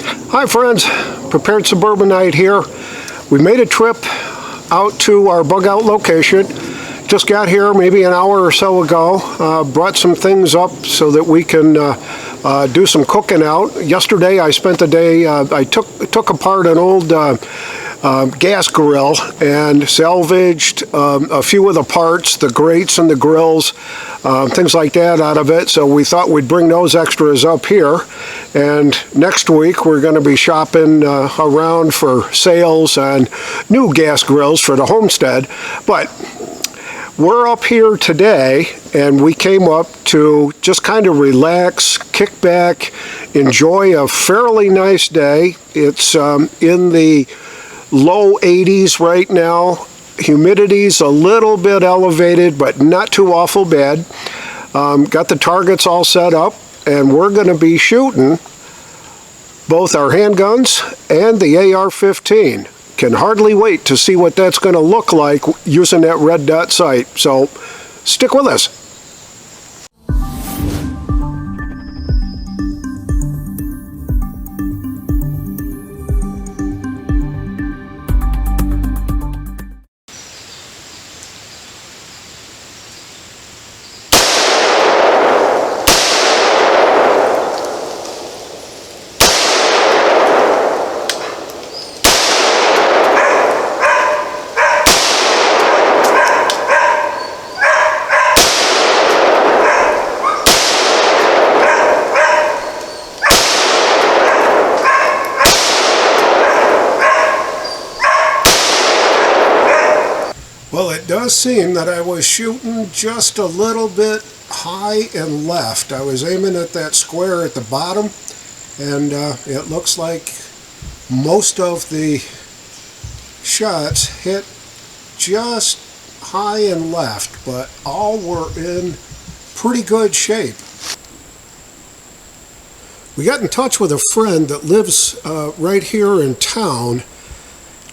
Hi friends, Prepared Suburbanite here. We made a trip out to our bug out location. Just got here maybe an hour or so ago. Brought some things up so that we can do some cooking out. Yesterday I spent the day, I took apart an old gas grill and salvaged a few of the parts, the grates and the grills, things like that out of it. So we thought we'd bring those extras up here. And next week we're going to be shopping around for sales on new gas grills for the homestead. But we're up here today and we came up to just kind of relax, kick back, enjoy a fairly nice day. It's in the low 80s right now. Humidity's a little bit elevated, but not too awful bad. Got the targets all set up, and we're going to be shooting both our handguns and the AR-15. Can hardly wait to see what that's going to look like using that red dot sight. So stick with us. Well, it does seem that I was shooting just a little bit high and left. I was aiming at that square at the bottom, and it looks like most of the shots hit just high and left, but all were in pretty good shape. We got in touch with a friend that lives right here in town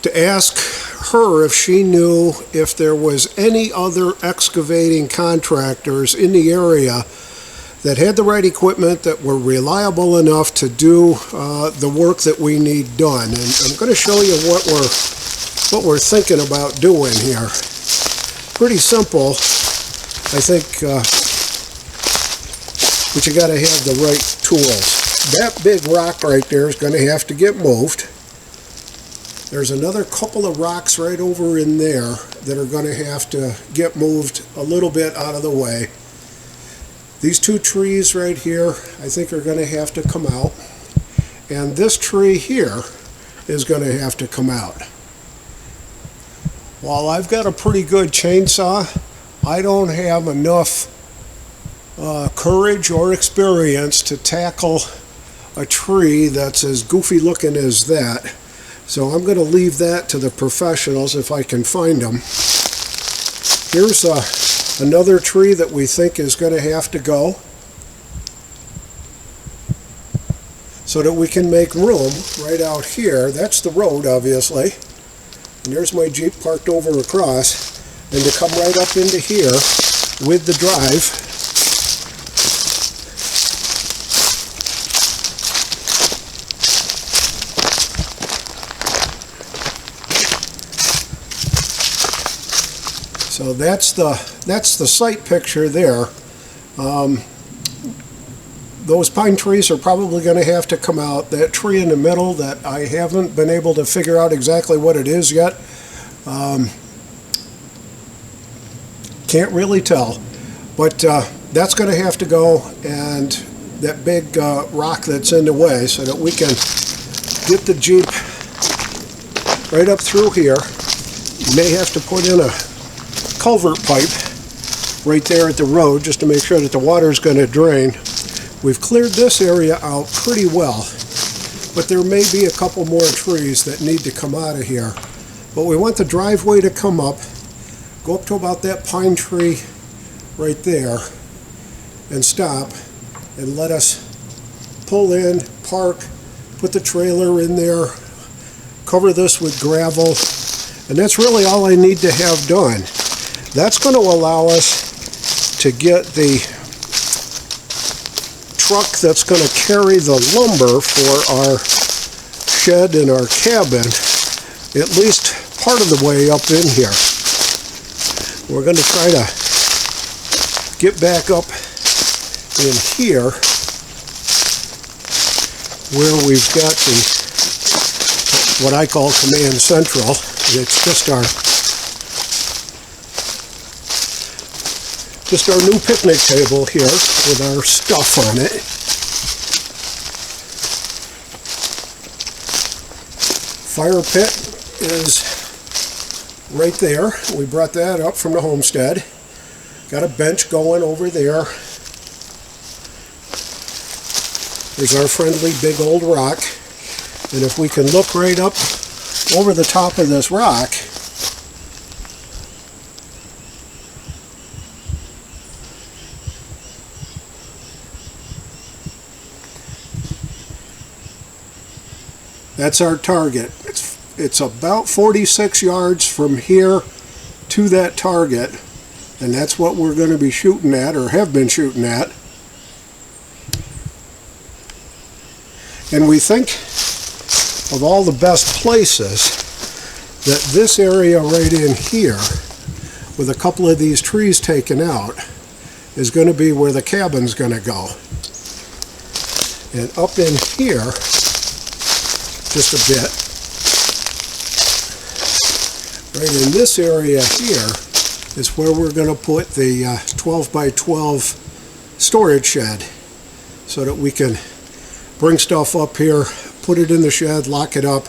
to ask her if she knew if there was any other excavating contractors in the area that had the right equipment, that were reliable enough to do the work that we need done. And I'm going to show you what we're thinking about doing here. Pretty simple, I think, but you got to have the right tools. That big rock right there is going to have to get moved. There's another couple of rocks right over in there that are going to have to get moved a little bit out of the way. These two trees right here, I think, are going to have to come out. And this tree here is going to have to come out. While I've got a pretty good chainsaw, I don't have enough courage or experience to tackle a tree that's as goofy looking as that. So I'm going to leave that to the professionals if I can find them. Here's another tree that we think is going to have to go so that we can make room right out here. That's the road, obviously. And there's my Jeep parked over across. And to come right up into here with the drive. So that's the site picture there. Those pine trees are probably going to have to come out. That tree in the middle that I haven't been able to figure out exactly what it is yet. Can't really tell. But that's going to have to go, and that big rock that's in the way, so that we can get the Jeep right up through here. You may have to put in a culvert pipe right there at the road just to make sure that the water is going to drain. We've cleared this area out pretty well, but there may be a couple more trees that need to come out of here. But we want the driveway to come up, go up to about that pine tree right there, and stop, and let us pull in, park, put the trailer in there, cover this with gravel, and that's really all I need to have done. That's going to allow us to get the truck that's going to carry the lumber for our shed and our cabin at least part of the way up in here. We're going to try to get back up in here where we've got the, what I call Command Central. It's just our new picnic table here with our stuff on it. Fire pit is right there. We brought that up from the homestead. Got a bench going over there. There's our friendly big old rock. And if we can look right up over the top of this rock, that's our target. It's about 46 yards from here to that target, and that's what we're going to be shooting at, or have been shooting at. And we think of all the best places that this area right in here, with a couple of these trees taken out, is going to be where the cabin's going to go. And up in here, just a bit, right in this area here is where we're going to put the 12 by 12 storage shed, so that we can bring stuff up here, put it in the shed, lock it up,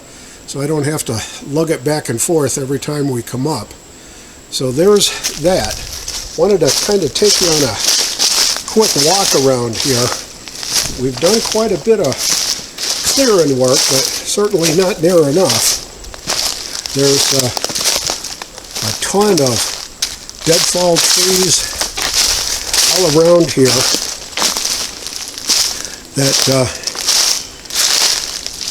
so I don't have to lug it back and forth every time we come up. So there's that. Wanted to kind of take you on a quick walk around here. We've done quite a bit of clearing work, but certainly not near enough. There's a ton of deadfall trees all around here that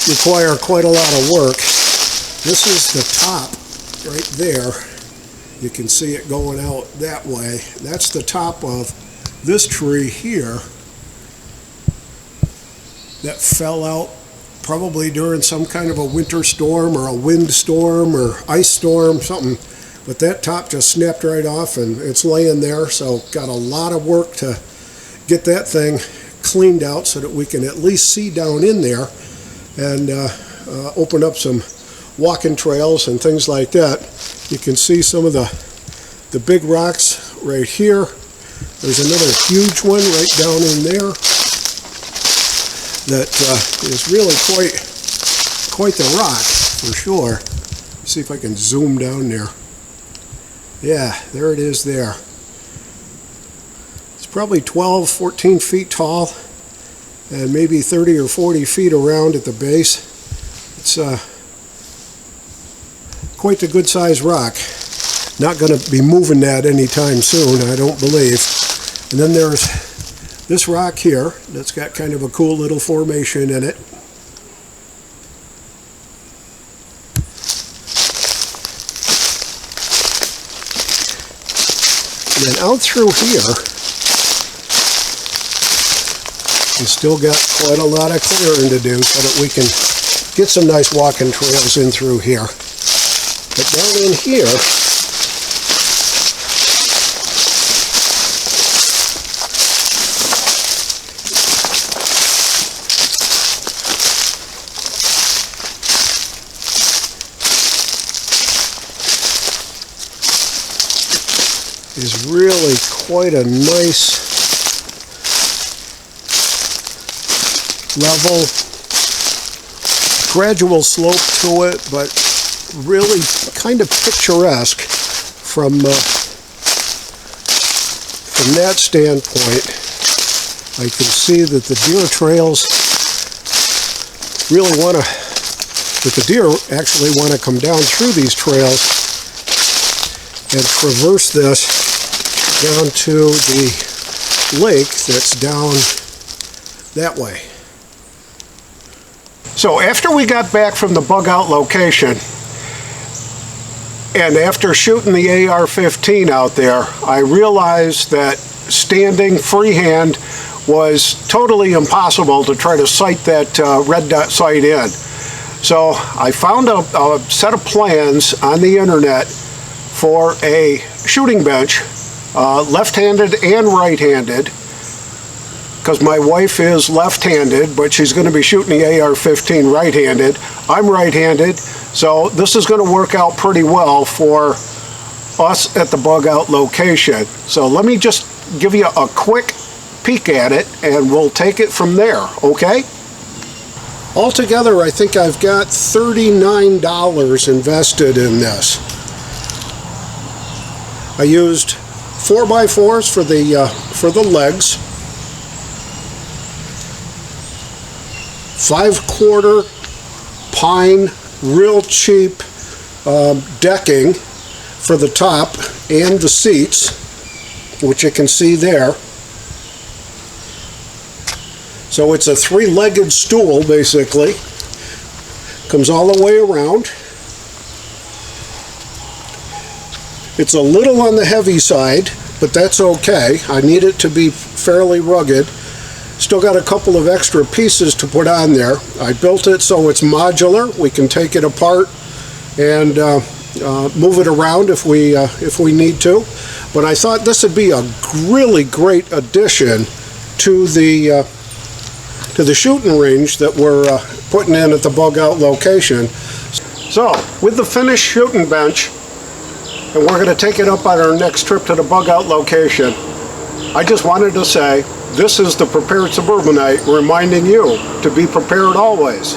require quite a lot of work. This is the top right there. You can see it going out that way. That's the top of this tree here that fell out probably during some kind of a winter storm or a wind storm or ice storm, something. But that top just snapped right off and it's laying there, so got a lot of work to get that thing cleaned out so that we can at least see down in there and open up some walking trails and things like that. You can see some of the big rocks right here. There's another huge one right down in there that is really quite the rock for sure. See if I can zoom down there. Yeah, there it is there. It's probably 12, 14 feet tall and maybe 30 or 40 feet around at the base. It's quite a good sized rock. Not going to be moving that anytime soon, I don't believe. And then there's this rock here that's got kind of a cool little formation in it. And then out through here, we still got quite a lot of clearing to do so that we can get some nice walking trails in through here. But down in here, is really quite a nice level, gradual slope to it, but really kind of picturesque from that standpoint. I can see that the deer trails really want to, that the deer actually want to come down through these trails and traverse this down to the lake that's down that way. So after we got back from the bug out location, and after shooting the AR-15 out there, I realized that standing freehand was totally impossible to try to sight that red dot sight in. So I found a set of plans on the internet for a shooting bench, left-handed and right-handed, because my wife is left-handed, but she's going to be shooting the AR-15 right-handed. I'm right-handed, so this is going to work out pretty well for us at the bug out location. So let me just give you a quick peek at it and we'll take it from there, okay? Altogether, I think I've got $39 invested in this. I used 4x4s for the legs, 5/4 pine, real cheap decking for the top and the seats, which you can see there. So it's a 3-legged stool, basically. Comes all the way around. It's a little on the heavy side, but that's okay. I need it to be fairly rugged. Still got a couple of extra pieces to put on there. I built it so it's modular. We can take it apart and move it around if we need to. But I thought this would be a really great addition to the shooting range that we're putting in at the bug out location. So with the finished shooting bench, and we're going to take it up on our next trip to the bug out location, I just wanted to say this is the Prepared Suburbanite reminding you to be prepared always.